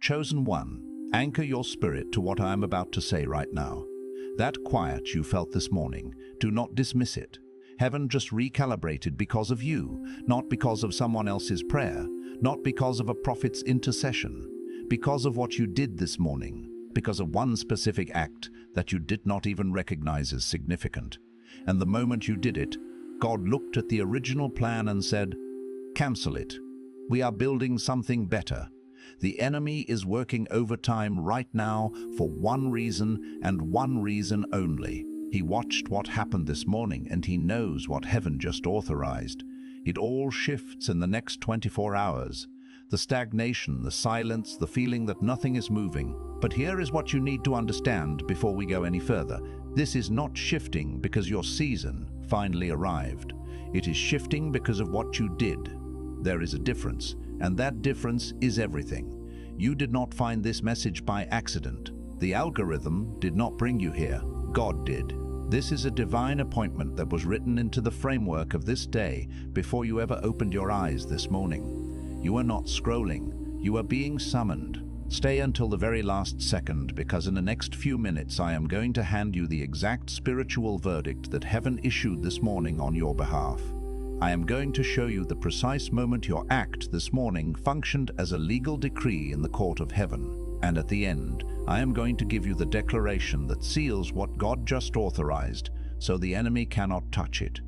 Chosen one, anchor your spirit to what I am about to say right now. That quiet you felt this morning, do not dismiss it. Heaven just recalibrated because of you, not because of someone else's prayer, not because of a prophet's intercession, because of what you did this morning, because of one specific act that you did not even recognize as significant. And the moment you did it, God looked at the original plan and said, "Cancel it. We are building something better. The enemy is working overtime right now for one reason and one reason only. He watched what happened this morning and he knows what heaven just authorized. It all shifts in the next 24 hours. The stagnation, the silence, the feeling that nothing is moving. But here is what you need to understand before we go any further. This is not shifting because your season finally arrived. It is shifting because of what you did. There is a difference, and that difference is everything. You did not find this message by accident. The algorithm did not bring you here. God did. This is a divine appointment that was written into the framework of this day before you ever opened your eyes this morning. You are not scrolling. You are being summoned. Stay until the very last second, because in the next few minutes I am going to hand you the exact spiritual verdict that heaven issued this morning on your behalf. I am going to show you the precise moment your act this morning functioned as a legal decree in the court of heaven. And at the end, I am going to give you the declaration that seals what God just authorized, so the enemy cannot touch it.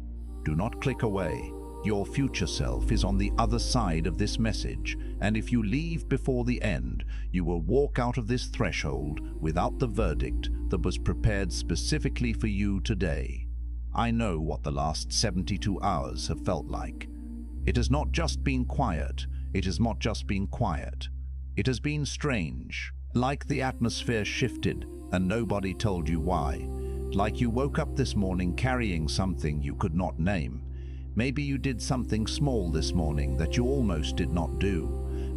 Do not click away. Your future self is on the other side of this message, and if you leave before the end, you will walk out of this threshold without the verdict that was prepared specifically for you today. I know what the last 72 hours have felt like. It has not just been quiet. It has not just been quiet. It has been strange, like the atmosphere shifted and nobody told you why. Like you woke up this morning carrying something you could not name. Maybe you did something small this morning that you almost did not do.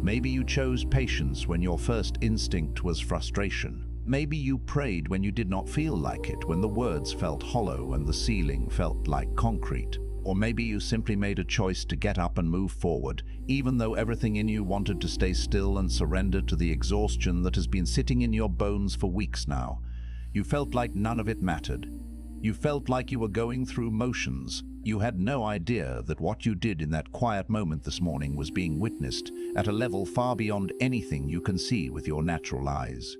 Maybe you chose patience when your first instinct was frustration. Maybe you prayed when you did not feel like it, when the words felt hollow and the ceiling felt like concrete. Or maybe you simply made a choice to get up and move forward, even though everything in you wanted to stay still and surrender to the exhaustion that has been sitting in your bones for weeks now. You felt like none of it mattered. You felt like you were going through motions. You had no idea that what you did in that quiet moment this morning was being witnessed at a level far beyond anything you can see with your natural eyes.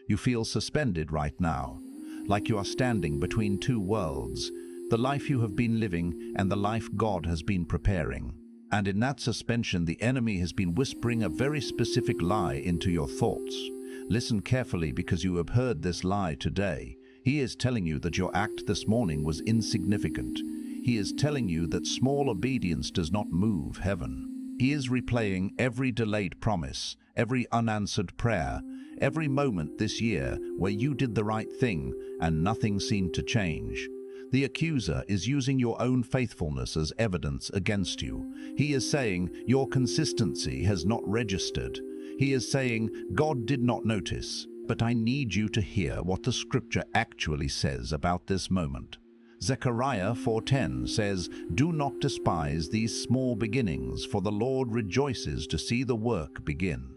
You feel suspended right now, like you are standing between two worlds, the life you have been living and the life God has been preparing. And in that suspension, the enemy has been whispering a very specific lie into your thoughts. Listen carefully, because you have heard this lie today. He is telling you that your act this morning was insignificant. He is telling you that small obedience does not move heaven. He is replaying every delayed promise, every unanswered prayer, every moment this year where you did the right thing and nothing seemed to change. The accuser is using your own faithfulness as evidence against you. He is saying your consistency has not registered. He is saying God did not notice. But I need you to hear what the scripture actually says about this moment. Zechariah 4:10 says, "Do not despise these small beginnings, for the Lord rejoices to see the work begin."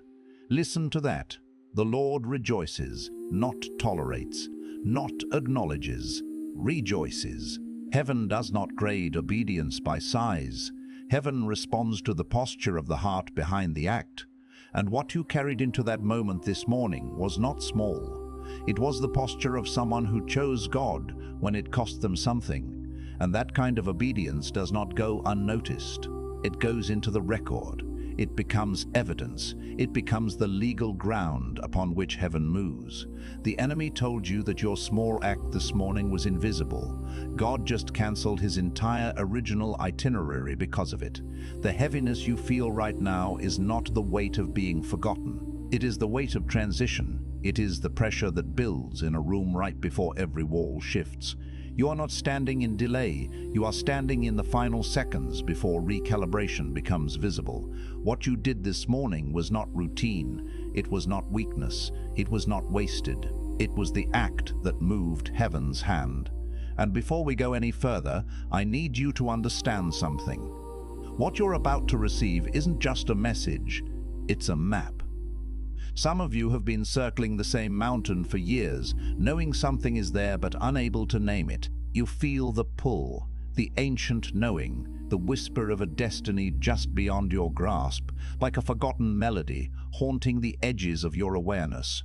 Listen to that. The Lord rejoices, not tolerates, not acknowledges, rejoices. Heaven does not grade obedience by size. Heaven responds to the posture of the heart behind the act. And what you carried into that moment this morning was not small. It was the posture of someone who chose God when it cost them something. And that kind of obedience does not go unnoticed. It goes into the record. It becomes evidence. It becomes the legal ground upon which heaven moves. The enemy told you that your small act this morning was invisible. God just canceled his entire original itinerary because of it. The heaviness you feel right now is not the weight of being forgotten. It is the weight of transition. It is the pressure that builds in a room right before every wall shifts. You are not standing in delay. You are standing in the final seconds before recalibration becomes visible. What you did this morning was not routine. It was not weakness. It was not wasted. It was the act that moved heaven's hand. And before we go any further, I need you to understand something. What you're about to receive isn't just a message, it's a map. Some of you have been circling the same mountain for years, knowing something is there but unable to name it. You feel the pull, the ancient knowing, the whisper of a destiny just beyond your grasp, like a forgotten melody haunting the edges of your awareness.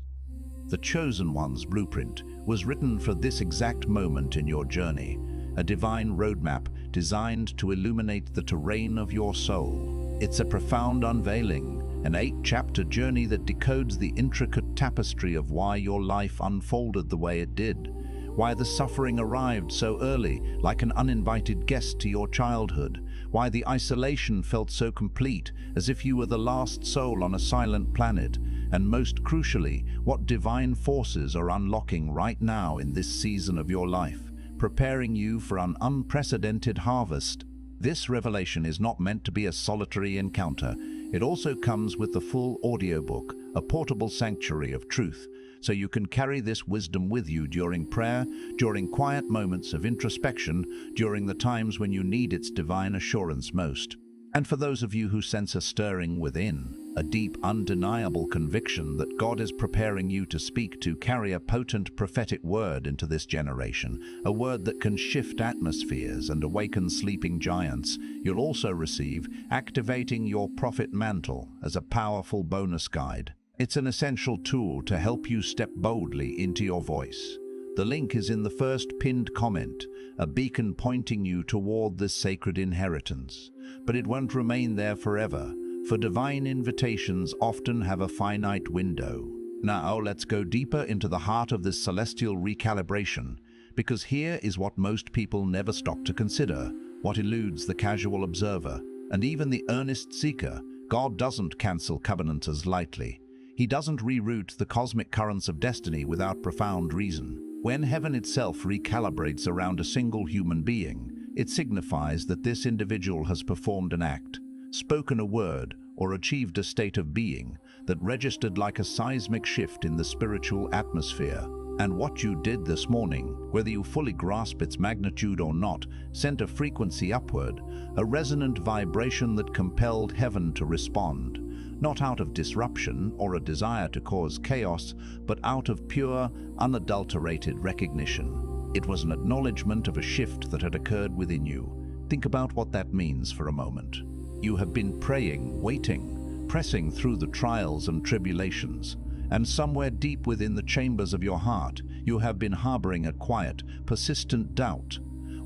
The Chosen One's blueprint was written for this exact moment in your journey, a divine roadmap designed to illuminate the terrain of your soul. It's a profound unveiling, an 8-chapter journey that decodes the intricate tapestry of why your life unfolded the way it did, why the suffering arrived so early, like an uninvited guest to your childhood, why the isolation felt so complete, as if you were the last soul on a silent planet, and most crucially, what divine forces are unlocking right now in this season of your life, preparing you for an unprecedented harvest. This revelation is not meant to be a solitary encounter. It also comes with the full audiobook, a portable sanctuary of truth, so you can carry this wisdom with you during prayer, during quiet moments of introspection, during the times when you need its divine assurance most. And for those of you who sense a stirring within, a deep, undeniable conviction that God is preparing you to speak, to carry a potent prophetic word into this generation, a word that can shift atmospheres and awaken sleeping giants, you'll also receive Activating Your Prophet Mantle as a powerful bonus guide. It's an essential tool to help you step boldly into your voice. The link is in the first pinned comment, a beacon pointing you toward this sacred inheritance. But it won't remain there forever, for divine invitations often have a finite window. Now let's go deeper into the heart of this celestial recalibration, because here is what most people never stop to consider, what eludes the casual observer, and even the earnest seeker. God doesn't cancel covenanters lightly. He doesn't reroute the cosmic currents of destiny without profound reason. When heaven itself recalibrates around a single human being, it signifies that this individual has performed an act, spoken a word, or achieved a state of being that registered like a seismic shift in the spiritual atmosphere. And what you did this morning, whether you fully grasp its magnitude or not, sent a frequency upward, a resonant vibration that compelled heaven to respond, not out of disruption or a desire to cause chaos, but out of pure, unadulterated recognition. It was an acknowledgement of a shift that had occurred within you. Think about what that means for a moment. You have been praying, waiting, pressing through the trials and tribulations, and somewhere deep within the chambers of your heart, you have been harboring a quiet, persistent doubt,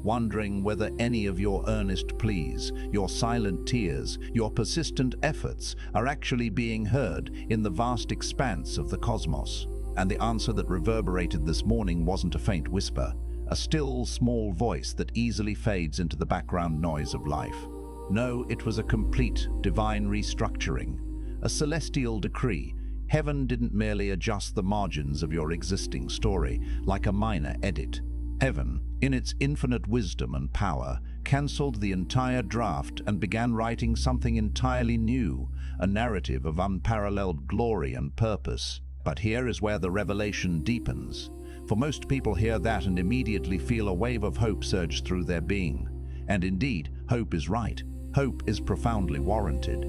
wondering whether any of your earnest pleas, your silent tears, your persistent efforts are actually being heard in the vast expanse of the cosmos. And the answer that reverberated this morning wasn't a faint whisper, a still, small voice that easily fades into the background noise of life. No, it was a complete, divine restructuring, a celestial decree. Heaven didn't merely adjust the margins of your existing story like a minor edit. Heaven, in its infinite wisdom and power, cancelled the entire draft and began writing something entirely new, a narrative of unparalleled glory and purpose. But here is where the revelation deepens. For most people hear that and immediately feel a wave of hope surge through their being. And indeed, hope is right. Hope is profoundly warranted.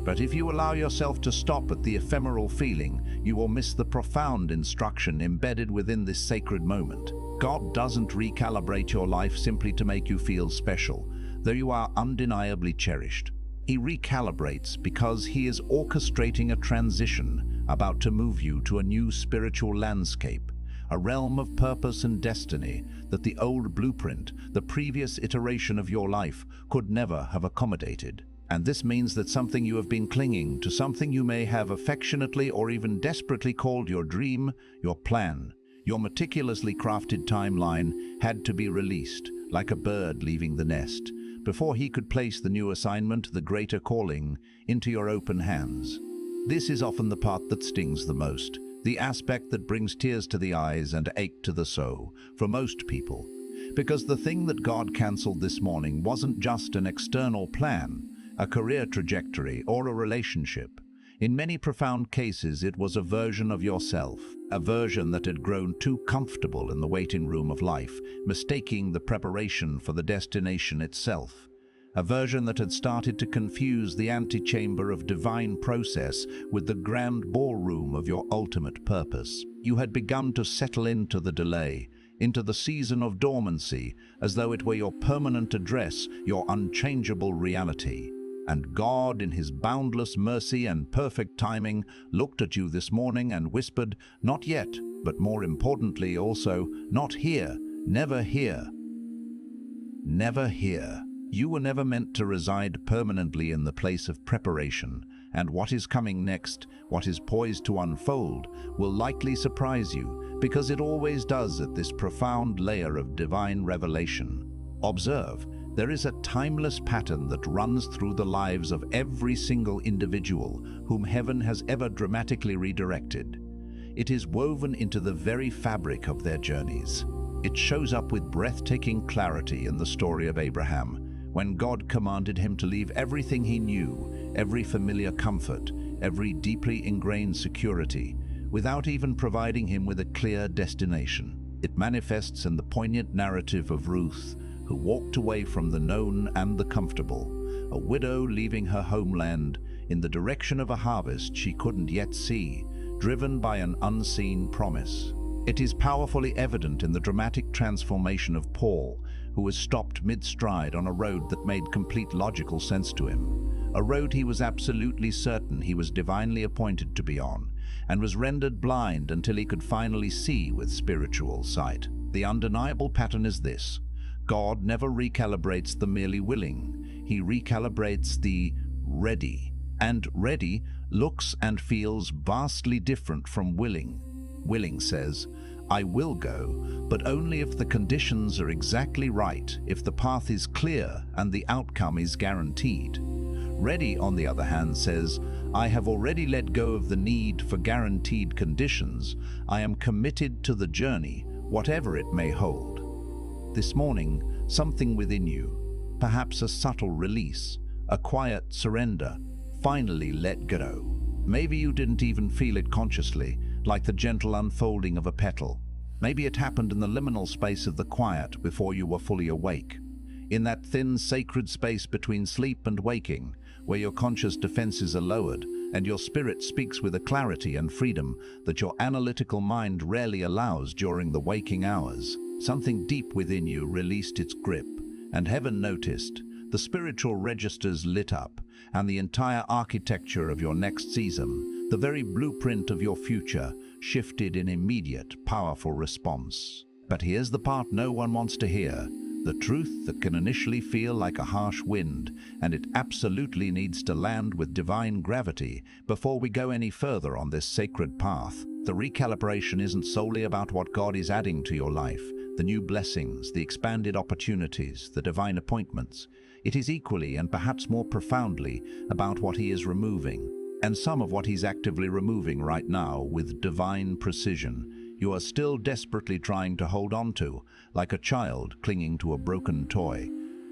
But if you allow yourself to stop at the ephemeral feeling, you will miss the profound instruction embedded within this sacred moment. God doesn't recalibrate your life simply to make you feel special, though you are undeniably cherished. He recalibrates because he is orchestrating a transition about to move you to a new spiritual landscape, a realm of purpose and destiny that the old blueprint, the previous iteration of your life, could never have accommodated. And this means that something you have been clinging to, something you may have affectionately or even desperately called your dream, your plan, your meticulously crafted timeline, had to be released, like a bird leaving the nest, before he could place the new assignment, the greater calling, into your open hands. This is often the part that stings the most, the aspect that brings tears to the eyes and ache to the soul, for most people. Because the thing that God cancelled this morning wasn't just an external plan, a career trajectory, or a relationship. In many profound cases, it was a version of yourself, a version that had grown too comfortable in the waiting room of life, mistaking the preparation for the destination itself. a version that had started to confuse the antechamber of divine process with the grand ballroom of your ultimate purpose. You had begun to settle into the delay, into the season of dormancy, as though it were your permanent address, your unchangeable reality. And God, in his boundless mercy and perfect timing, looked at you this morning and whispered, "Not yet, but more importantly also, not here, never here. Never here." You were never meant to reside permanently in the place of preparation, and what is coming next, what is poised to unfold, will likely surprise you, because it always does at this profound layer of divine revelation. Observe, there is a timeless pattern that runs through the lives of every single individual whom heaven has ever dramatically redirected. It is woven into the very fabric of their journeys. It shows up with breathtaking clarity in the story of Abraham, when God commanded him to leave everything he knew, every familiar comfort, every deeply ingrained security, without even providing him with a clear destination. It manifests in the poignant narrative of Ruth, who walked away from the known and the comfortable, a widow leaving her homeland in the direction of a harvest she couldn't yet see, driven by an unseen promise. It is powerfully evident in the dramatic transformation of Paul, who was stopped mid-stride on a road that made complete logical sense to him, a road he was absolutely certain he was divinely appointed to be on, and was rendered blind until he could finally see with spiritual sight. The undeniable pattern is this: God never recalibrates the merely willing, he recalibrates the ready. And ready looks and feels vastly different from willing. Willing says, "I will go, but only if the conditions are exactly right, if the path is clear and the outcome is guaranteed." Ready, on the other hand, says, "I have already let go of the need for guaranteed conditions. I am committed to the journey, whatever it may hold." This morning, something within you, perhaps a subtle release, a quiet surrender, finally let go. Maybe you didn't even feel it consciously, like the gentle unfolding of a petal. Maybe it happened in the liminal space of the quiet before you were fully awake. In that thin, sacred space between sleep and waking, where your conscious defenses are lowered and your spirit speaks with a clarity and freedom that your analytical mind rarely allows during the waking hours. Something deep within you released its grip, and heaven noticed. The spiritual registers lit up, and the entire architecture of your next season, the very blueprint of your future, shifted in immediate, powerful response. But here's the part no one wants to hear, the truth that can initially feel like a harsh wind, and it absolutely needs to land with divine gravity before we go any further on this sacred path. The recalibration isn't solely about what God is adding to your life, the new blessings, the expanded opportunities, the divine appointments. It is equally and perhaps more profoundly about what he is removing, and some of what he's actively removing right now with divine precision. You are still desperately trying to hold on to, like a child clinging to a broken toy.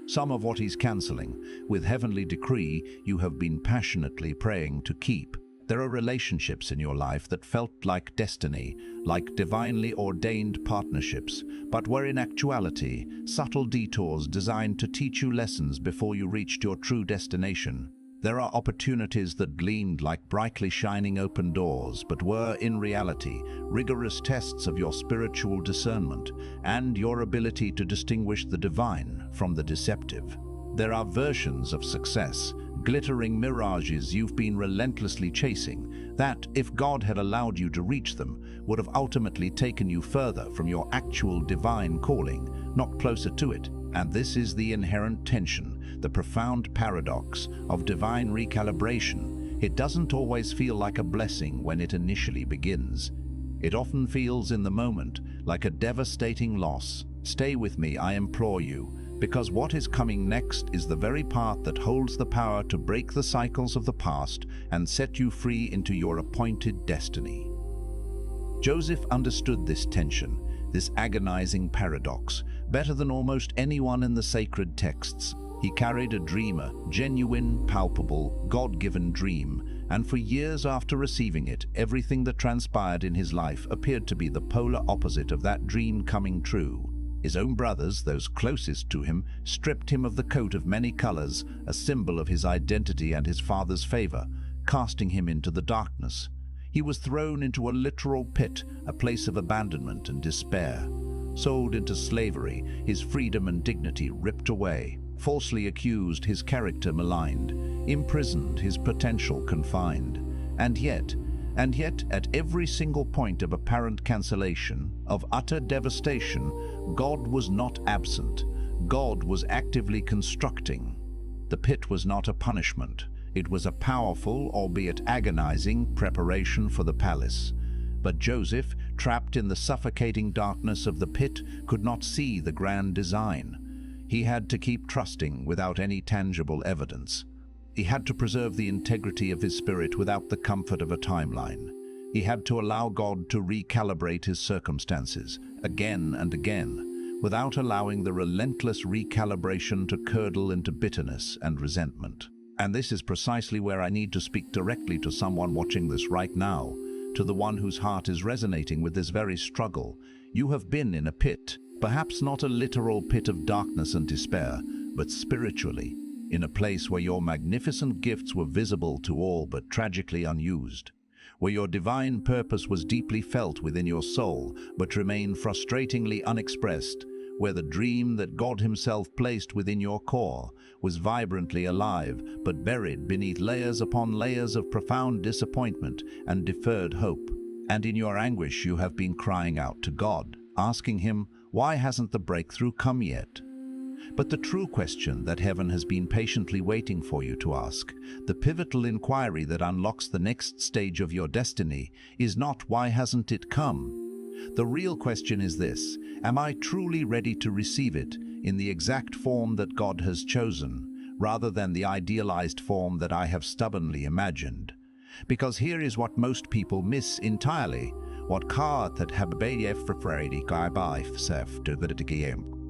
Some of what he's canceling, with heavenly decree, you have been passionately praying to keep. There are relationships in your life that felt like destiny, like divinely ordained partnerships, but were in actuality subtle detours designed to teach you lessons before you reached your true destination. There are opportunities that gleamed like brightly shining open doors, but were, in reality, rigorous tests of your spiritual discernment and your ability to distinguish the divine from the deceptive. There are versions of success, glittering mirages you've been relentlessly chasing, that, if God had allowed you to reach them, would have ultimately taken you further from your actual divine calling, not closer to it. And this is the inherent tension, the profound paradox of divine recalibration. It doesn't always feel like a blessing when it initially begins. It often feels in the moment like a devastating loss. Stay with me, I implore you, because what is coming next is the very path that holds the power to break the cycles of the past and set you free into your appointed destiny. Joseph understood this tension, this agonizing paradox, better than almost anyone in the sacred texts. He carried a dream, a genuine, palpable, God-given dream, and for years after receiving it, everything that transpired in his life appeared to be the polar opposite of that dream coming true. His own brothers, those closest to him, stripped him of the coat of many colors, a symbol of his identity and his father's favor, casting him into the darkness. He was thrown into a literal pit, a place of abandonment and despair. Sold into slavery, his freedom and dignity ripped away, falsely accused, his character maligned, imprisoned, his potential confined. And yet, at every single point of apparent cancellation, of utter devastation, God was not absent. God was actively constructing. The pit was not a punishment. It was a powerful, albeit agonizing, preparation for the palace. But Joseph, trapped in the suffocating darkness of the pit, could not see the grand design. He had to keep trusting without any tangible evidence. He had to preserve the integrity of his spirit without the comfort of a timeline. He had to allow God to recalibrate his circumstances, again and again, without allowing the relentless recalibration to curdle into bitterness and resentment. And this is precisely where I need to speak directly to someone watching this right now, to the one whose heart is resonating with this very struggle. You have been in a pit, perhaps not a literal pit of darkness and despair, but spiritually, in a place where your magnificent gifts were visible to all but tragically unused, where your divine purpose was deeply felt within your soul but remained frustratingly unexpressed, where the dream that God himself placed within your core was vibrantly alive but buried beneath layers upon layers of profound disappointment and deferred hope. And in your anguish you have been crying out to God, asking him, why hasn't the breakthrough come yet? But the true question that heaven has been patiently waiting for you to ask, the pivotal inquiry that unlocks the next stage of your destiny, is not why hasn't it come? The real question is this: am I truly ready to receive it in the exact form that God has chosen, rather than the idealized form that I have stubbornly imagined? Because here is what most people miss entirely.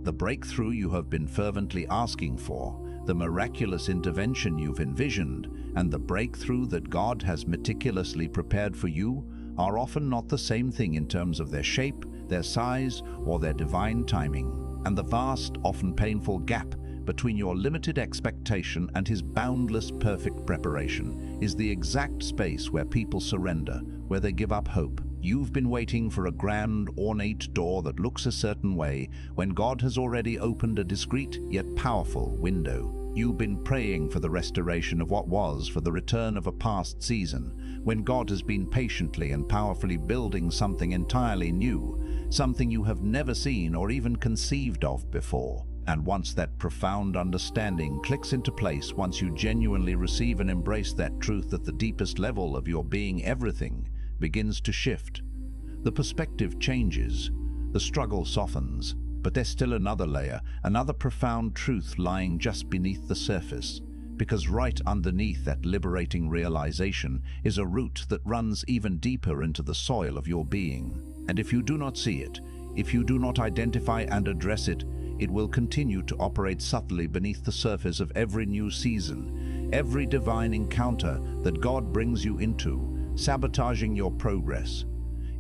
The breakthrough you have been fervently asking for, the miraculous intervention you've envisioned, and the breakthrough that God has meticulously prepared for you are often not the same thing in terms of their shape, their size, or their divine timing. And the vast, often painful gap between your limited expectation and his boundless perfect preparation is the exact space where people surrender, where they give up hope. You've been waiting for a grand, ornate door that looks a certain way when God has already opened a discreet yet powerful window. You've been praying for the restoration of what was, for the return of a past season, when God has been patiently and powerfully building something entirely new, something you have never seen or even conceived of before. And once that profound understanding clicks into place, once you genuinely receive and embrace that truth at the deepest level of your being, everything begins to shift. The perspective changes, the struggle softens, but there's still another layer, another profound truth lying just beneath the surface. Because right underneath that liberating realization is a root that runs even deeper into the soil of your being. And if you do not see it, if you do not identify and address it, it will continue to operate subtly beneath the surface of every new season, every divine encounter that God brings you into, sabotaging your progress.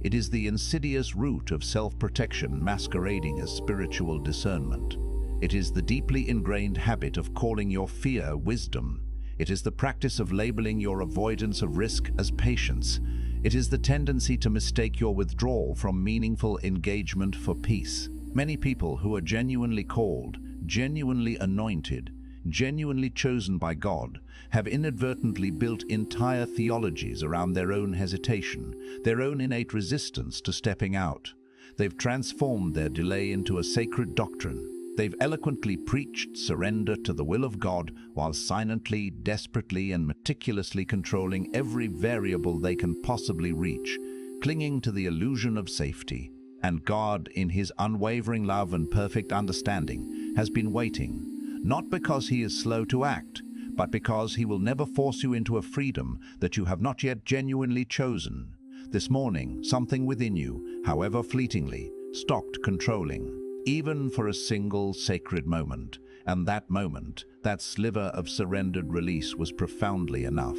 It is the insidious root of self-protection masquerading as spiritual discernment. It is the deeply ingrained habit of calling your fear wisdom. It is the practice of labeling your avoidance of risk as patience. It is the tendency to mistake your withdrawal from meaningful engagement for peace. Many people who are genuinely called, genuinely anointed, genuinely chosen by God, have inadvertently built entire theologies around their own hesitation, their own innate resistance to stepping out. They've transformed their delay into a sacred doctrine. They've eloquently preached surrender to the will of God while silently, desperately, and meticulously controlling every variable they can possibly reach, clinging to the illusion of safety. And God, in his unwavering love and perfect understanding, has been waiting, not because he is slow to act, but because he will never force you into a freedom that you have not yet genuinely chosen. This morning, something within you, however fleetingly, stopped controlling, even for a single sacred moment. And that moment, that sliver of surrendered release, was profoundly enough.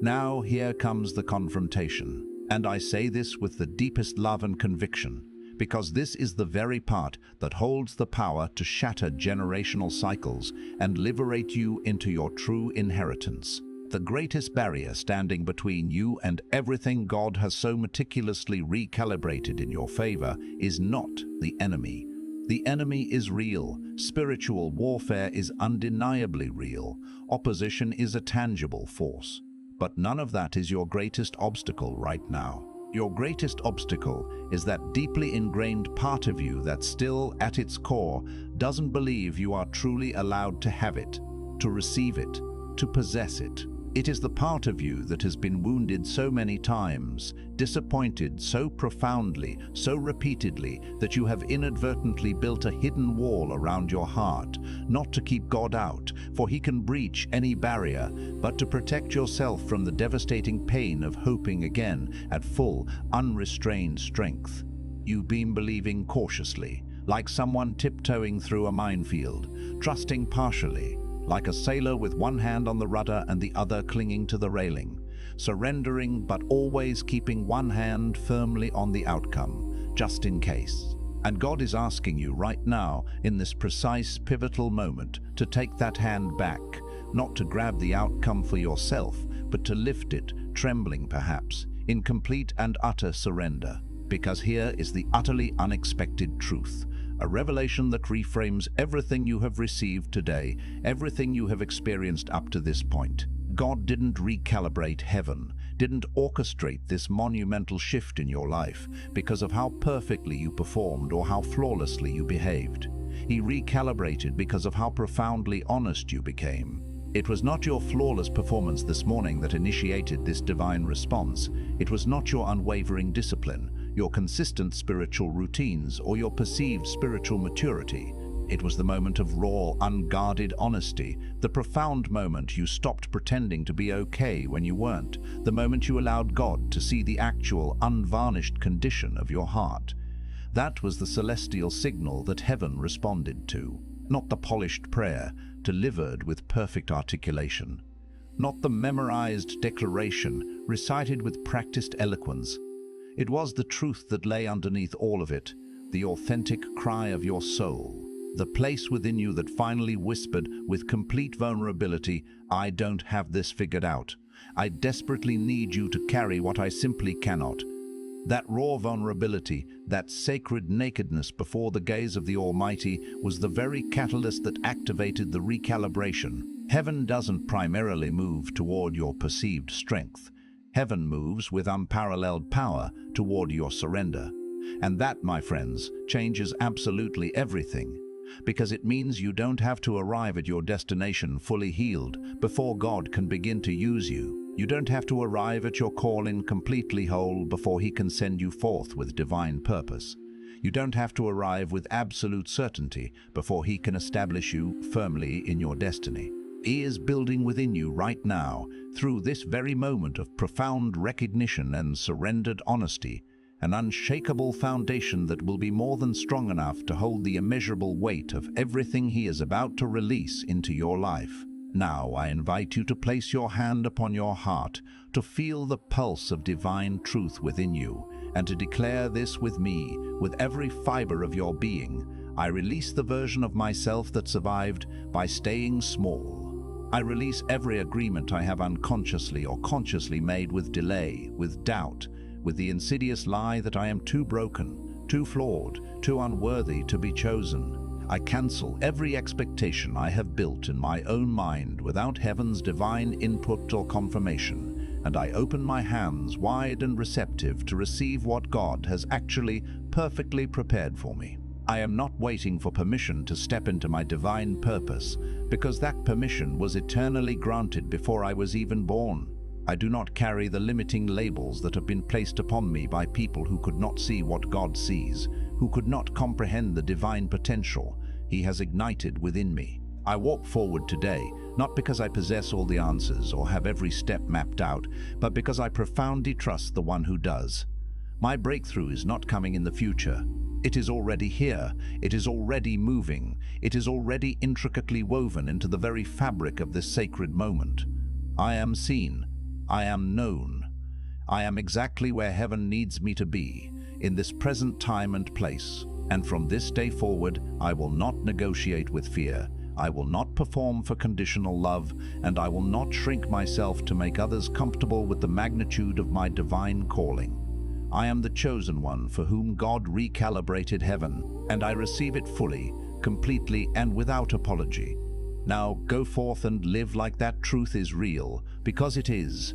Now here comes the confrontation. And I say this with the deepest love and conviction, because this is the very part that holds the power to shatter generational cycles and liberate you into your true inheritance. The greatest barrier standing between you and everything God has so meticulously recalibrated in your favor is not the enemy. The enemy is real. Spiritual warfare is undeniably real. Opposition is a tangible force. But none of that is your greatest obstacle right now. Your greatest obstacle is that deeply ingrained part of you that still, at its core, doesn't believe you are truly allowed to have it, to receive it, to possess it. It is the part of you that has been wounded so many times, disappointed so profoundly, so repeatedly, that you have inadvertently built a hidden wall around your heart, not to keep God out, for He can breach any barrier, but to protect yourself from the devastating pain of hoping again at full, unrestrained strength. You've been believing cautiously, like someone tiptoeing through a minefield, trusting partially, like a sailor with one hand on the rudder and the other clinging to the railing, surrendering but always keeping one hand firmly on the outcome, just in case. And God is asking you right now, in this precise pivotal moment, to take that hand back, not to grab the outcome for yourself, but to lift it, trembling perhaps, in complete and utter surrender. Because here is the utterly unexpected truth. A revelation that reframes everything you have received today, everything you have experienced up to this point. God didn't recalibrate heaven, didn't orchestrate this monumental shift in your life because of how perfectly you performed or how flawlessly you behaved. He recalibrated because of how profoundly honest you became. It was not your flawless performance this morning that initiated this divine response. It was not your unwavering discipline, your consistent spiritual routines, or your perceived spiritual maturity. It was the moment of raw, unguarded honesty, the profound moment you stopped pretending to be okay when you weren't, the moment you allowed God to see the actual, unvarnished condition of your heart. That was the celestial signal that heaven responded to, not the polished prayer, delivered with perfect articulation, not the memorized declaration, recited with practiced eloquence. It was the truth that lay underneath all of it, the authentic cry of your soul, the place within you that finally whispered with complete vulnerability, "I don't have this figured out. I desperately need you to carry what I simply cannot." That raw vulnerability, that sacred nakedness before the gaze of the Almighty, was the very catalyst that activated the recalibration. Heaven doesn't primarily move toward your perceived strength. Heaven moves with unparalleled power toward your surrender. And that, my friends, changes absolutely everything. Because it means you don't have to arrive at your destination fully healed before God can begin to use you. You don't have to arrive at your calling completely whole before He can send you forth with divine purpose. You don't have to arrive with absolute certainty before He can establish you firmly in your destiny. He is building within you right now, through this very moment of profound recognition and surrendered honesty, an unshakable foundation that will be more than strong enough to hold the immeasurable weight of everything He is about to release into your life. Now I invite you to place your hand upon your heart, to feel the pulse of divine truth within you, and to declare this with me, with every fiber of your being. I release the version of myself that survived by staying small. I release every agreement I have unconsciously or consciously made with delay, with doubt, with the insidious lie that I am too broken, too flawed, too unworthy to be chosen. I cancel every expectation I have built in my own mind without heaven's divine input or confirmation, and I open my hands wide and receptive to receive what God has actually perfectly prepared for me. I am not waiting for permission to step into my divine purpose, because that permission was eternally granted before I was even born. I do not carry the limiting labels that have been placed upon me by people who could not see what God sees, who could not comprehend the divine potential He has ignited within me. I walk forward today, not because I possess all the answers or have every step mapped out, but because I profoundly trust the one who does. My breakthrough is not coming in the future. It is already here. It is already moving. It is already intricately woven into the very fabric of this sacred moment. I am seen. I am known. I am exactly where heaven needs me to be, in this present time and place. And from this day forward, I will not negotiate with fear. I will not perform for conditional love, and I will not shrink myself to make others comfortable with the magnitude of my divine calling. I am the chosen one for whom God recalibrated heaven, and I receive it fully, completely, and without apology. Now go forth and live like that truth is real, because it is.